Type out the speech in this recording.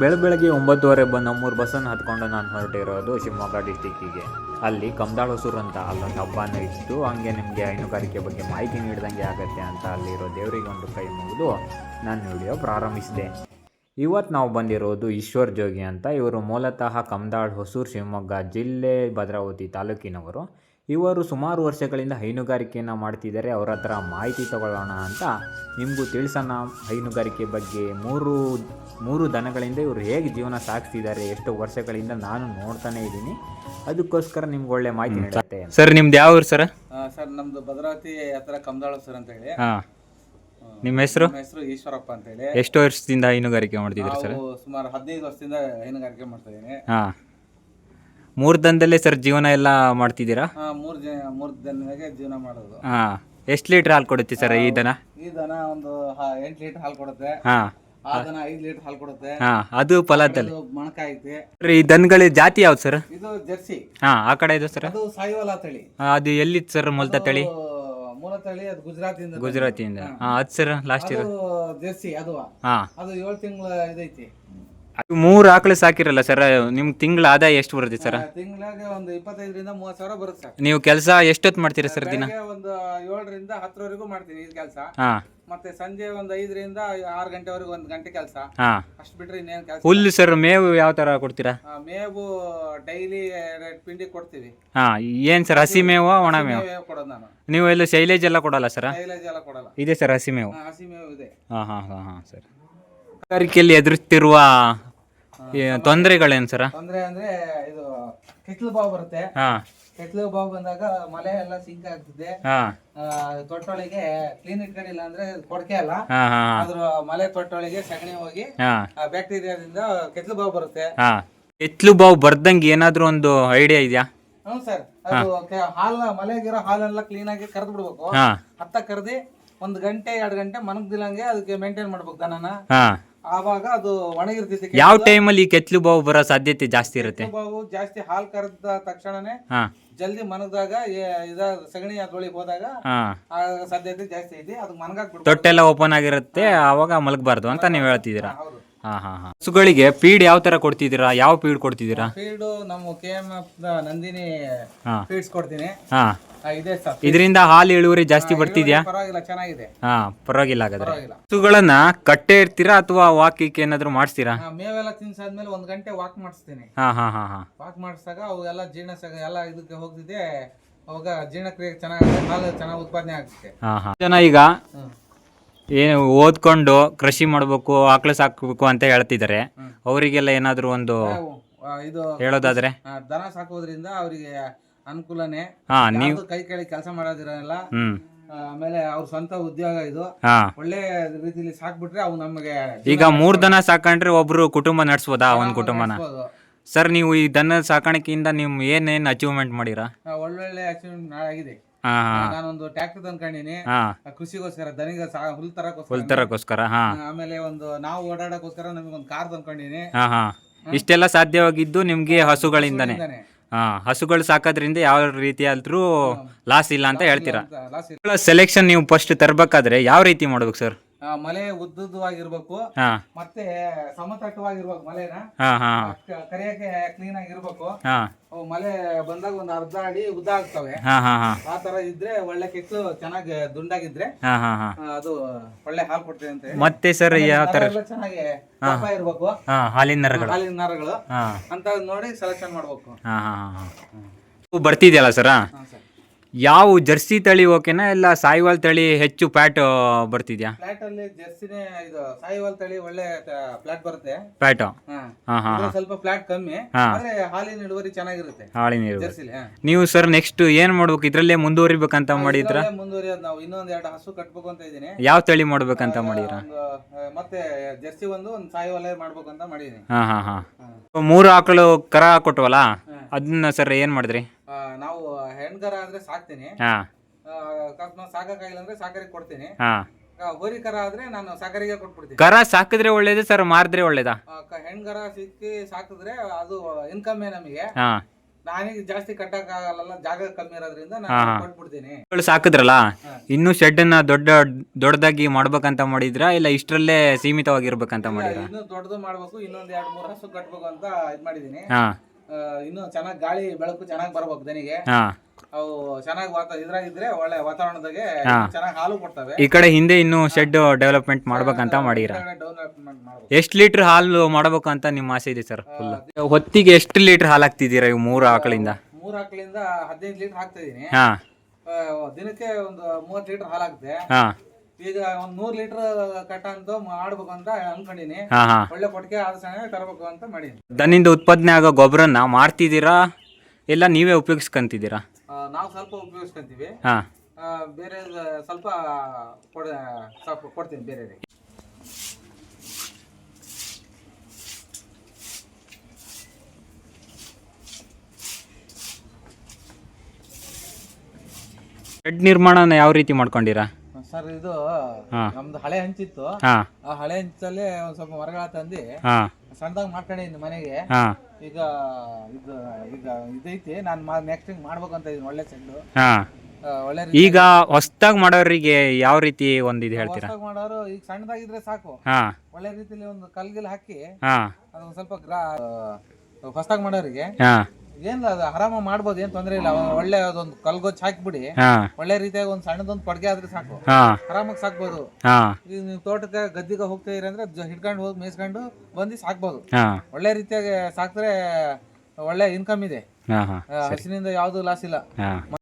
ಬೆಳಗ್ಗೆ 9:30 ಬಂದು ನಮ್ಮೂರು ಬಸ್ಸನ್ನು ಹತ್ಕೊಂಡು ನಾನು ಹೊರಟಿರೋದು ಶಿವಮೊಗ್ಗ ಡಿಸ್ಟಿಕ್ಕಿಗೆ. ಅಲ್ಲಿ ಕಮ್ದಾಳ್ ಹೊಸೂರು ಅಂತ ಅಲ್ಲೊಂದು ಹಬ್ಬನೂ ಇತ್ತು. ಹಂಗೆ ನಿಮಗೆ ಹೈನುಗಾರಿಕೆ ಬಗ್ಗೆ ಮಾಹಿತಿ ನೀಡಿದಂಗೆ ಆಗುತ್ತೆ ಅಂತ ಅಲ್ಲಿರೋ ದೇವರಿಗೆ ಒಂದು ಕೈ ಮುಗಿದು ನಾನು ವಿಡಿಯೋ ಪ್ರಾರಂಭಿಸಿದೆ. ಇವತ್ತು ನಾವು ಬಂದಿರೋದು ಈಶ್ವರ್ ಜೋಗಿ ಅಂತ. ಇವರು ಮೂಲತಃ ಕಮ್ದಾಳ್ ಹೊಸೂರು ಶಿವಮೊಗ್ಗ ಜಿಲ್ಲೆ ಭದ್ರಾವತಿ ತಾಲೂಕಿನವರು. ಇವರು ಸುಮಾರು ವರ್ಷಗಳಿಂದ ಹೈನುಗಾರಿಕೆಯನ್ನು ಮಾಡ್ತಿದ್ದಾರೆ. ಅವ್ರ ಹತ್ರ ಮಾಹಿತಿ ತಗೊಳ್ಳೋಣ ಅಂತ ನಿಮಗೂ ತಿಳಿಸೋಣ ಹೈನುಗಾರಿಕೆ ಬಗ್ಗೆ. ಮೂರು ದನಗಳಿಂದ ಇವರು ಹೇಗೆ ಜೀವನ ಸಾಗಿಸ್ತಿದ್ದಾರೆ, ಎಷ್ಟು ವರ್ಷಗಳಿಂದ ನಾನು ನೋಡ್ತಾನೆ ಇದ್ದೀನಿ. ಅದಕ್ಕೋಸ್ಕರ ನಿಮ್ಗೆ ಒಳ್ಳೆ ಮಾಹಿತಿ ನೀಡುತ್ತೆ. ಸರ್ ನಿಮ್ದು ಯಾವ ಊರು ಸರ್? ಸರ್ ನಮ್ದು ಭದ್ರಾವತಿ ಹತ್ರ ಕಮ್ದಾಳ ಸರ್ ಅಂತ ಹೇಳಿ. ನಿಮ್ಮ ಹೆಸರು? ಹೆಸರು ಈಶ್ವರಪ್ಪ ಅಂತ ಹೇಳಿ. ಎಷ್ಟು ವರ್ಷದಿಂದ ಹೈನುಗಾರಿಕೆ ಮಾಡ್ತಿದ್ದೀರಾ ಸರ್? ಸುಮಾರು 15 ವರ್ಷದಿಂದ ಹೈನುಗಾರಿಕೆ ಮಾಡ್ತಾ ಇದ್ದೀನಿ. ಮೂರು ದನದಲ್ಲೇ ಸರ್ ಜೀವನ ಎಲ್ಲ ಮಾಡ್ತಿದ್ದೀರಾ? ಮೂರು ದನದಾಗೆ ಜೀವನ ಮಾಡೋದು. ಎಷ್ಟು ಲೀಟರ್ ಹಾಲು ಕೊಡುತ್ತೆ ಸರ್ ಈ ದನ? ಈ ದನ ಒಂದು 8 ಲೀಟರ್ ಹಾಲು ಕೊಡುತ್ತೆ. ಆ ದನ 5 ಲೀಟರ್ ಹಾಲು ಕೊಡುತ್ತೆ. ಅದು ಫಲದಲ್ಲಿ ಮಣಕ ಐತಿ. ಈ ದನಗಳ ಜಾತಿ ಯಾವ್ದು ಸರ್? ಇದು ಜರ್ಸಿ. ಆ ಕಡೆ ಇದು ಸರ್? ಅದು ಸಾಯಿವಾಲ ತಳಿ. ಅದು ಎಲ್ಲಿತ್ತು ಸರ್ ಮೂಲತ ತಳಿ? ಮೂಲ ತಳಿ ಅದು ಗುಜರಾತಿಯಿಂದ. ಅದು ಸರ್ ಲಾಸ್ಟ್ ಇರೋ ಜರ್ಸಿ. ಅದು 7 ತಿಂಗಳ ಇದೈತಿ. ಮೂರು ಆಕಳು ಸಾಕಿರಲ್ಲ ಸರ್, ನಿಮ್ಗೆ ತಿಂಗಳ ಆದಾಯ ಎಷ್ಟು ಬರುತ್ತೆ ಸರ್? ತಿಂಗಳಿಗೆ ಒಂದು 25 ರಿಂದ 30 ಸಾವಿರ ಬರುತ್ತೆ ಸರ್. ನೀವು ಕೆಲಸ ಎಷ್ಟೊತ್ತು ಮಾಡ್ತೀರಾ ಸರ್ ದಿನ? ಒಂದು 7 ರಿಂದ 10 ವರೆಗೂ ಮಾಡ್ತೀನಿ ಈ ಕೆಲಸ. ಮತ್ತೆ ಸಂಜೆ ಒಂದು 5 ರಿಂದ 6 ಗಂಟೆವರೆಗೂ 1 ಗಂಟೆ ಕೆಲಸ. ಅಷ್ಟು ಬಿಟ್ರೆ ಇನ್ನೇನು ಕೆಲಸ. ಹುಲ್ಲು ಸರ್ ಮೇವು ಯಾವ ತರ ಕೊಡ್ತೀರಾ? ಮೇವು ಡೈಲಿ ಪಿಂಡಿ ಕೊಡ್ತೀವಿ. ಏನ್ ಸರ್, ಹಸಿ ಮೇವು ಒಣ ಮೇವು ಕೊಡೋದು ನಾನು. ನೀವು ಎಲ್ಲ ಶೈಲೇಜ್ ಎಲ್ಲ ಕೊಡಲ್ಲ ಸರ್? ಶೈಲೇಜ್ ಎಲ್ಲ ಕೊಡಲ್ಲ. ಇದೆ ಸರ್ ಹಸಿ ಮೇವು? ಹಸಿ ಮೇವು ಇದೆ. ಸರ್ ಹೈನುಗಾರಿಕೆಯಲ್ಲಿ ಎದುರಿಸ್ತಿರುವ ತೊಂದರೆಗಳೇನು ಸರ್? ತೊಂದರೆ ಅಂದ್ರೆ ಇದು ಕೆಟ್ಲು ಬಾವು ಬರುತ್ತೆ. ಕೆಟ್ಲು ಬಾವು ಬಂದಾಗ ಮಲೆ ಎಲ್ಲ ಸಿಂಕ್ ಆಗ್ತದೆ. ತೊಟ್ಟೊಳಗೆ ಕ್ಲೀನ್ ಇಟ್ಕೊಂಡಿಲ್ಲ ಅಂದ್ರೆ ಕೊಡಕೆ ಅಲ್ಲ, ಅದ್ರ ಮಲೆ ತೊಟ್ಟೊಳಗೆ ಸಗಣಿ ಹೋಗಿ ಬ್ಯಾಕ್ಟೀರಿಯಾದಿಂದ ಕೆಟ್ಲು ಬಾವು ಬರುತ್ತೆ. ಕೆಟ್ಲು ಬಾವು ಬರ್ದಂಗೆ ಏನಾದ್ರು ಒಂದು ಐಡಿಯಾ ಇದೆಯಾ? ಹ್ಞೂ ಸರ್, ಅದು ಮಲೆಗಿರೋ ಹಾಲೆಲ್ಲ ಕ್ಲೀನ್ ಆಗಿ ಕರೆದು ಬಿಡ್ಬೇಕು. ಹತ್ತ ಕರ್ದಿ 1 ಗಂಟೆ 2 ಗಂಟೆ ಮನಗ್ದಿಲ್ಲಂಗೆ ಅದಕ್ಕೆ ಮೇಂಟೈನ್ ಮಾಡ್ಬೇಕು ದನನ. ಆವಾಗ ಅದು ಒಣಗಿರ್ತೈತಿ. ಯಾವ ಟೈಮಲ್ಲಿ ಈ ಕೆಟ್ಲು ಬಾವು ಬರೋ ಸಾಧ್ಯತೆ ಜಾಸ್ತಿ ಇರುತ್ತೆ? ಬಾವು ಜಾಸ್ತಿ ಹಾಲು ಕರೆದ ತಕ್ಷಣನೇ ಜಲ್ದಿ ಮನಗದಾಗ ಸಗಣಿ ಅದ್ರೊಳಗೆ ಹೋದಾಗ ಸಾಧ್ಯತೆ ಜಾಸ್ತಿ ಐತಿ. ಅದಕ್ಕೆ ಮನಗಾಕ್ ಬಿಡ್ಬೇಕು. ತೊಟ್ಟೆಲ್ಲ ಓಪನ್ ಆಗಿರುತ್ತೆ, ಆವಾಗ ಮಲಗಬಾರ್ದು ಅಂತ ನೀವು ಹೇಳ್ತಿದ್ದೀರಾ? ಹಸುಗಳಿಗೆ ಫೀಡ್ ಯಾವ ತರ ಕೊಡ್ತಿದ್ದೀರಾ? ಯಾವ ಫೀಡ್ ಕೊಡ್ತಿದ್ದೀರಾ? ಫೀಡ್ ನಮ್ಮ KMF ನಂದಿನಿ ಫೀಡ್ಸ್ ಕೊಡ್ತೀನಿ. ಇದರಿಂದ ಹಾಲು ಇಳುವರಿ ಜಾಸ್ತಿ ಬರ್ತಿದ್ಯಾ? ಪರವಾಗಿಲ್ಲ, ಚೆನ್ನಾಗಿದೆ. ಪರವಾಗಿಲ್ಲ. ಹಾಗಾದ್ರೆ ಹಸುಗಳನ್ನ ಕಟ್ಟೆ ಇರ್ತೀರಾ ಅಥವಾ ವಾಕಿಂಗ್ ಏನಾದ್ರು ಮಾಡಿಸ್ತೀರಾ? ಮೇವೆಲ್ಲ ತಿನ್ಸಾದ್ಮೇಲೆ 1 ಗಂಟೆ ವಾಕ್ ಮಾಡಿಸ್ತೀನಿ. ವಾಕ್ ಮಾಡಿಸಿದಾಗ ಅವು ಎಲ್ಲ ಜೀರ್ಣ ಎಲ್ಲ ಇದಕ್ಕೆ ಹೋಗ್ತಿದೆ. ಅವಾಗ ಜೀರ್ಣಕ್ರಿಯೆ ಚೆನ್ನಾಗಿ ಹಾಲು ಚೆನ್ನಾಗಿ ಉತ್ಪಾದನೆ ಆಗುತ್ತೆ. ಜನ ಈಗ ಏನು ಓದ್ಕೊಂಡು ಕೃಷಿ ಮಾಡ್ಬೇಕು, ಆಕಳು ಸಾಕಬೇಕು ಅಂತ ಹೇಳ್ತಿದ್ದಾರೆ. ಅವರಿಗೆಲ್ಲ ಏನಾದ್ರು ಒಂದು ಇದು ಹೇಳೋದಾದ್ರೆ? ದನ ಸಾಕೋದ್ರಿಂದ ಅವರಿಗೆ ಅನುಕೂಲನೇ. ನೀವು ಕೈ ಕೆಳಗೆ ಕೆಲಸ ಮಾಡೋದಿರಲ್ಲ. ಆಮೇಲೆ ಅವ್ರ ಸ್ವಂತ ಉದ್ಯೋಗ ಇದು. ಒಳ್ಳೆ ರೀತಿಯಲ್ಲಿ ಸಾಕ್ಬಿಟ್ರೆ ಅವು ನಮಗೆ. ಈಗ 3 ದನ ಸಾಕೊಂಡ್ರೆ ಒಬ್ರು ಕುಟುಂಬ ನಡೆಸಬಹುದಾ? ಒಂದ್ ಕುಟುಂಬನ? ಸರ್ ನೀವು ಈ ದನ ಸಾಕಾಣಿಕೆಯಿಂದ ನೀವು ಏನೇನ್ ಅಚೀವ್ಮೆಂಟ್ ಮಾಡಿರಾ? ಒಳ್ಳೊಳ್ಳೆ ಅಚೀವ್ಮೆಂಟ್ ಆಗಿದೆ. ನಾನೊಂದು ಟ್ರ್ಯಾಕ್ಟರ್ ತಂದ್ಕೊಂಡಿನಿ ಕೃಷಿಗೋಸ್ಕರ, ದನಿಗ ಹುಲ್ ತರಕೋಸ್ಕರ. ಆಮೇಲೆ ನಾವು ಓಡಾಡಕೋಸ್ಕರ ನಮಗೊಂದು ಕಾರ್ ತಂದ್ಕೊಂಡಿನಿ. ಇಷ್ಟೆಲ್ಲ ಸಾಧ್ಯವಾಗಿದ್ದು ನಿಮ್ಗೆ ಹಸುಗಳಿಂದಾನೆ. ಹಸುಗಳು ಸಾಕೋದ್ರಿಂದ ಯಾವ ರೀತಿ ಆದ್ರೂ ಲಾಸ್ ಇಲ್ಲ ಅಂತ ಹೇಳ್ತೀರಾ? ಸೆಲೆಕ್ಷನ್ ನೀವು ಫಸ್ಟ್ ತರಬೇಕಾದ್ರೆ ಯಾವ ರೀತಿ ಮಾಡ್ಬೇಕು ಸರ್? ಮಲೆ ಉದ್ದವಾಗಿರ್ಬೇಕು, ಮತ್ತೆ ಸಮತಟ್ಟವಾಗಿರ್ಬೇಕು. ಮಲೆನ ಕರಿಯಕ್ಕೆ ಕ್ಲೀನ್ ಆಗಿರ್ಬೇಕು. ಮಲೆ ಬಂದಾಗ ಒಂದು 1/2 ಅಡಿ ಉದ್ದ ಆಗ್ತವೆ. ಆ ತರ ಇದ್ರೆ ಒಳ್ಳೆ ಕೆಚ್ಚು ಚೆನ್ನಾಗಿ ದುಂಡಾಗಿದ್ರೆ ಅದು ಒಳ್ಳೆ ಹಾಲು ಕೊಡ್ತೇವೆ ಅಂತ. ಮತ್ತೆ ಸರ್ ಯಾವ ತರ ಚೆನ್ನಾಗಿ ಇರ್ಬೇಕು, ಹಾಲಿನ ನರಗಳು ಅಂತ ನೋಡಿ ಸೆಲೆಕ್ಷನ್ ಮಾಡ್ಬೇಕು. ಬರ್ತಿದ್ಯಲ್ಲ ಸರ್, ಯಾವ ಜರ್ಸಿ ತಳಿ ಓಕೆನಾ ಇಲ್ಲ ಸಾಯಿವಾಲ್ ತಳಿ ಹೆಚ್ಚು ಫ್ಯಾಟ್ ಬರ್ತಿದ್ಯಾ? ಫ್ಲಾಟ್ ಅಲ್ಲಿ ಜರ್ಸಿನೇ ಇದು ಸಾಯಿವಾಲ್ ತಳಿ ಒಳ್ಳೆ ಫ್ಲಾಟ್ ಬರುತ್ತೆ. ಫ್ಯಾಟ್ ಸ್ವಲ್ಪ ಫ್ಲಾಟ್ ಕಮ್ಮಿ, ಆದ್ರೆ ಹಾಲಿನ ಇಳುವರಿ ಚೆನ್ನಾಗಿರುತ್ತೆ. ಜರ್ಸಿಲಿ ನೀವು ಸರ್ ನೆಕ್ಸ್ಟ್ ಏನ್ ಮಾಡ್ಬೇಕು? ಇದ್ರಲ್ಲೇ ಮುಂದುವರಿಬೇಕಂತ ಮಾಡಿದ್ರ? ಮುಂದುವರಿಯೋದು ನಾವು ಇನ್ನೊಂದ್ 2 ಹಸು ಕಟ್ಬೇಕು ಅಂತ ಇದೀನಿ. ಯಾವ ತಳಿ ಮಾಡ್ಬೇಕಂತ ಮಾಡಿದ್ರ? ಮತ್ತೆ ಜರ್ಸಿ ಒಂದು ಸಾಯಿವಾಲ್ ಮಾಡ್ಬೇಕು ಅಂತ ಮಾಡಿದೀನಿ. 3 ಆಕಳು ಕರ ಕೊಟ್ಟವಲ್ಲ, ಅದನ್ನ ಸರ್ ಏನ್ ಮಾಡಿದ್ರಿ? ನಾವು ಹೆಣ್ಗರ ಅಂದ್ರೆ ಸಾಕ್ತೀನಿ. ಸಾಕಾಗಿಲ್ಲ ಅಂದ್ರೆ ಸಾಕರಿಗೆ ಕೊಡ್ತೀನಿ. ಹೋರಿಕರ ಆದ್ರೆ ನಾನು ಸಾಕರಿಗೆ ಕೊಟ್ಬಿಡ್ತೀನಿ. ಕರ ಸಾಕಿದ್ರೆ ಒಳ್ಳೇದು ಸರ್, ಮಾರಿದ್ರೆ ಒಳ್ಳೇದಾ? ಹೆಣ್ಗರ ಸಿಕ್ಕಿ ಸಾಕಿದ್ರೆ ಅದು ಇನ್ಕಮ್ ನಮಗೆ. ನಾನೀಗ ಜಾಸ್ತಿ ಕಟ್ಟಕ್ ಆಗಲ್ಲ, ಜಾಗ ಕಮ್ಮಿ ಇರೋದ್ರಿಂದ ನಾನು ಕೊಟ್ಬಿಡ್ತೀನಿ. ಹಸುಗಳು ಸಾಕಿದ್ರಲ್ಲ, ಇನ್ನೂ ಶೆಡ್ ಅನ್ನ ದೊಡ್ಡದಾಗಿ ಮಾಡ್ಬೇಕಂತ ಮಾಡಿದ್ರಾ ಇಲ್ಲ ಇಷ್ಟರಲ್ಲೇ ಸೀಮಿತವಾಗಿರ್ಬೇಕಂತ ಮಾಡಿದ್ರಾ? ಇನ್ನು ದೊಡ್ಡದು ಮಾಡ್ಬೇಕು, ಇನ್ನೊಂದ್ 2-3 ಹಸು ಕಟ್ಬೇಕು ಅಂತ ಇದ್ ಮಾಡಿದೀನಿ. ಹಾ ಇನ್ನು ಚೆನ್ನಾಗಿ ಗಾಳಿ ಬೆಳಕು ಚೆನ್ನಾಗಿ ಬರ್ಬೇಕು ದನಿಗೆ. ಹಾ ಅವು ಚೆನ್ನಾಗಿ ಇದ್ರಾಗಿದ್ರೆ ಒಳ್ಳೆ ವಾತಾವರಣದಾಗೆ ಚೆನ್ನಾಗಿ ಹಾಲು ಕೊಡ್ತವೆ. ಈ ಕಡೆ ಹಿಂದೆ ಇನ್ನೂ ಶೆಡ್ ಡೆವಲಪ್ಮೆಂಟ್ ಮಾಡ್ಬೇಕಂತ ಮಾಡಿರ. ಡೆವಲಪ್ಮೆಂಟ್ ಮಾಡ್ಬೇಕು. ಎಷ್ಟು ಲೀಟರ್ ಹಾಲು ಮಾಡ್ಬೇಕು ಅಂತ ನಿಮ್ಮ ಆಸೆ ಇದೆ ಸರ್? ಫುಲ್ ಹೊತ್ತಿಗೆ ಎಷ್ಟು ಲೀಟರ್ ಹಾಲು ಹಾಕ್ತಿದ್ದೀರಾ ಇವು 3 ಆಕಳಿಂದ? 3 ಆಕಳಿಂದ 15 ಲೀಟರ್ ಹಾಕ್ತಾ ಇದೀನಿ. ಹಾ ದಿನಕ್ಕೆ ಒಂದು 30 ಲೀಟರ್ ಹಾಲು ಹಾಕ್ತೆ. ಹಾ ಈಗ ಒಂದ್ 100 ಲೀಟರ್ ಕಟ್ಟ ಅಂತ ಮಾಡ್ಬೇಕು ಅಂತ ಅನ್ಕೊಂಡಿನಿ. ಹಾ ಹಾ ಒಳ್ಳೆ ಕೊಟ್ಟಿಗೆ ಆದ ಚೆನ್ನಾಗಿ ತರಬೇಕು ಅಂತ ಮಾಡೀನಿ. ದನಿಂದ ಉತ್ಪಾದನೆ ಆಗೋ ಗೊಬ್ಬರನ ಮಾರ್ತಿದ್ದೀರಾ ಇಲ್ಲ ನೀವೇ ಉಪಯೋಗಿಸ್ಕೊಂತಿದ್ದೀರಾ? ನಾವು ಸ್ವಲ್ಪ ಉಪಯೋಗಿಸ್ಕೊಂತೀವಿ. ಹಾ ಬೇರೆ ಸ್ವಲ್ಪ ಕೊಡ್ತೀನಿ ಬೇರೆ. ಶೆಡ್ ನಿರ್ಮಾಣನ ಯಾವ ರೀತಿ ಮಾಡ್ಕೊಂಡಿರಾ ಸರ್? ಇದು ಹಾ ನಮ್ದು ಹಳೆ ಹಂಚಿತ್ತು. ಹಾ ಆ ಹಳೆ ಹಂಚಲ್ಲೇ ಒಂದ್ ಸ್ವಲ್ಪ ಮರಗಳ ತಂದು ಹಾ ಸಣ್ಣದಾಗಿ ಮಾಡ್ಕೊಂಡಿದ್ದೀನಿ ಮನೆಗೆ. ಹಾ ಈಗ ಇದೈತಿ, ನಾನು ನೆಕ್ಸ್ಟ್ ಮಾಡ್ಬೇಕಂತ ಇದೀನಿ. ಒಳ್ಳೆ ಚೆಂಡು ಹಾ ಒಳ್ಳೆ ಈಗ ಹೊಸ್ದಾಗಿ ಮಾಡೋರಿಗೆ ಯಾವ ರೀತಿ ಒಂದು ಇದು ಹೇಳ್ತೀರಾ? ಹೊಸ್ದಾಗಿ ಮಾಡೋರು ಈಗ ಸಣ್ಣದಾಗಿದ್ರೆ ಸಾಕು, ಹಾ ಒಳ್ಳೆ ರೀತಿಲಿ ಒಂದು ಕಲ್ಗಿಲ್ ಹಾಕಿ ಹಾ ಅದೊಂದು ಸ್ವಲ್ಪ ಹೊಸ್ದಾಗಿ ಮಾಡೋರಿಗೆ ಹಾ ಏನಿಲ್ಲ, ಅದು ಆರಾಮ ಮಾಡ್ಬೋದು, ಏನ್ ತೊಂದ್ರೆ ಇಲ್ಲ. ಒಳ್ಳೆ ಅದೊಂದು ಕಲ್ಗೊಚ್ಚ ಹಾಕ್ಬಿಡಿ, ಹಾ ಒಳ್ಳೆ ರೀತಿಯಾಗಿ ಒಂದ್ ಸಣ್ಣದೊಂದು ಪಡ್ಗೆ ಆದ್ರೆ ಸಾಕು, ಹಾ ಆರಾಮಾಗಿ ಸಾಕ್ಬೋದು. ಹಾ ಈಗ ನೀವು ತೋಟಕ್ಕೆ ಗದ್ದಿಗೆ ಹೋಗ್ತಾ ಇರಿ ಅಂದ್ರೆ ಹಿಡ್ಕೊಂಡು ಹೋಗಿ ಮೇಯಿಸ್ಕೊಂಡು ಬಂದು ಸಾಕ್ಬೋದು. ಹಾ ಒಳ್ಳೆ ರೀತಿಯಾಗಿ ಸಾಕಿದ್ರೆ ಒಳ್ಳೆ ಇನ್ಕಮ್ ಇದೆ. ಹಾ ಹಾ ಹಸಿನಿಂದ ಯಾವ್ದು ಲಾಸ್ ಇಲ್ಲ. ಹಾ